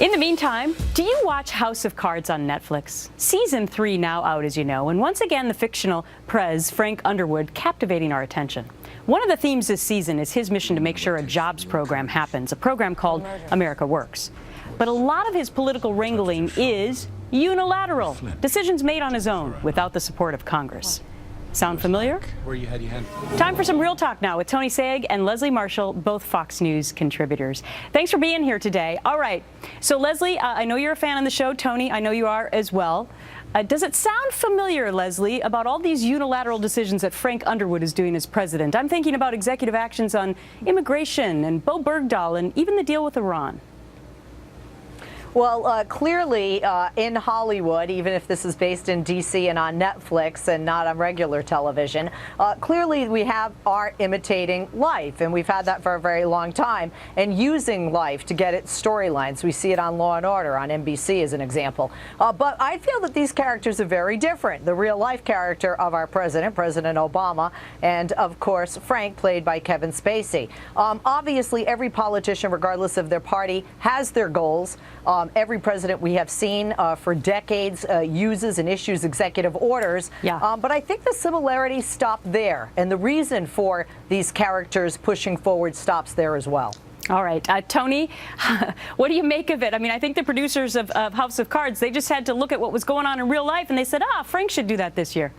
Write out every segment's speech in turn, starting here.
In the meantime, do you watch House of Cards on Netflix? Season 3 now out, as you know, and once again the fictional Prez, Frank Underwood, captivating our attention. One of the themes this season is his mission to make sure a jobs program happens, a program called America Works. But a lot of his political wrangling is unilateral, decisions made on his own without the support of Congress. Sound familiar? Where you had your hand. Time for some real talk now with Tony Saig and Leslie Marshall, both Fox News contributors. Thanks for being here today. All right. So, Leslie, I know you're a fan of the show. Tony, I know you are as well. Does it sound familiar, Leslie, about all these unilateral decisions that Frank Underwood is doing as president? I'm thinking about executive actions on immigration and Bo Bergdahl and even the deal with Iran. Well, clearly in Hollywood, even if this is based in D.C. and on Netflix and not on regular television, clearly we are imitating life, and we've had that for a very long time, and using life to get its storylines. We see it on Law & Order on NBC as an example. But I feel that these characters are very different. The real-life character of our president, President Obama, and, of course, Frank, played by Kevin Spacey. Obviously, every politician, regardless of their party, has their goals. Every president we have seen for decades uses and issues executive orders. Yeah. But I think the similarities stop there. And the reason for these characters pushing forward stops there as well. All right. Tony, what do you make of it? I mean, I think the producers of House of Cards, they just had to look at what was going on in real life, and they said, Frank should do that this year.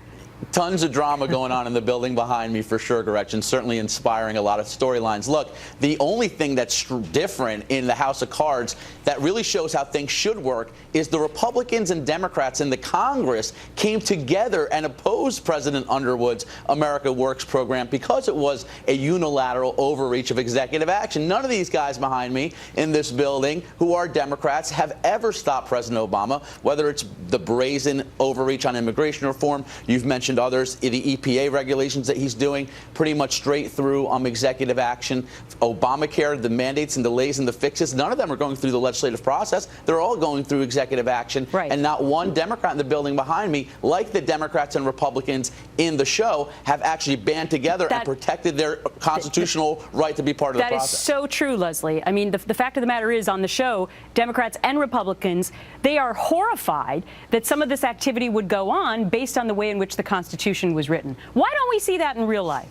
Tons of drama going on in the building behind me, for sure, Gretchen. Certainly inspiring a lot of storylines. Look, the only thing that's different in the House of Cards that really shows how things should work is the Republicans and Democrats in the Congress came together and opposed President Underwood's America Works program because it was a unilateral overreach of executive action. None of these guys behind me in this building who are Democrats have ever stopped President Obama, whether it's the brazen overreach on immigration reform. You've mentioned others, the EPA regulations that he's doing pretty much straight through executive action. Obamacare, the mandates and delays and the fixes, none of them are going through the legislative process. They're all going through executive action. Right. And not one Democrat in the building behind me, like the Democrats and Republicans in the show, have actually band together and protected their constitutional right to be part of the process. That is so true, Leslie. I mean, the fact of the matter is, on the show, Democrats and Republicans, they are horrified that some of this activity would go on based on the way in which the Constitution was written. Why don't we see that in real life?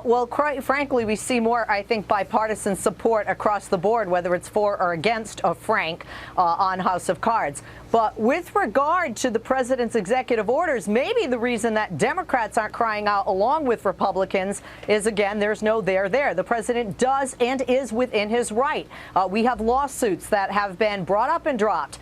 Well, quite frankly, we see more, I think, bipartisan support across the board, whether it's for or against Frank on House of Cards. But with regard to the president's executive orders, maybe the reason that Democrats aren't crying out along with Republicans is, again, there's no there there. The president does and is within his right. We have lawsuits that have been brought up and dropped.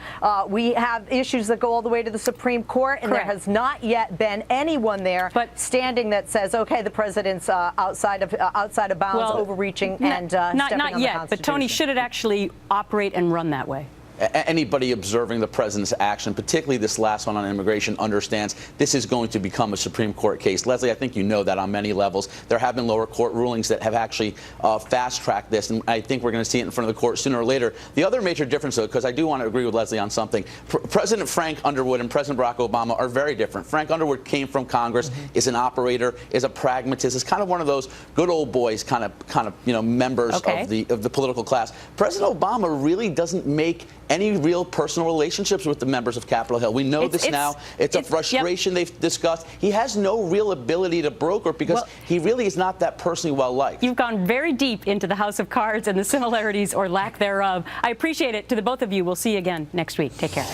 We have issues that go all the way to the Supreme Court, and Correct. There has not yet been anyone there standing that says, okay, the president's outside of bounds, overreaching, and stepping on the not yet. Constitution. But Tony, should it actually operate and run that way? Anybody observing the president's action, particularly this last one on immigration, understands this is going to become a Supreme Court case. Leslie, I think you know that on many levels. There have been lower court rulings that have actually fast-tracked this, and I think we're going to see it in front of the court sooner or later. The other major difference, though, because I do want to agree with Leslie on something, President Frank Underwood and President Barack Obama are very different. Frank Underwood came from Congress, is an operator, is a pragmatist, is kind of one of those good old boys kind of members of the political class. President Obama really doesn't make any real personal relationships with the members of Capitol Hill. We know this now. It's a frustration they've discussed. He has no real ability to broker because he really is not that personally well-liked. You've gone very deep into the House of Cards and the similarities or lack thereof. I appreciate it. To the both of you, we'll see you again next week. Take care.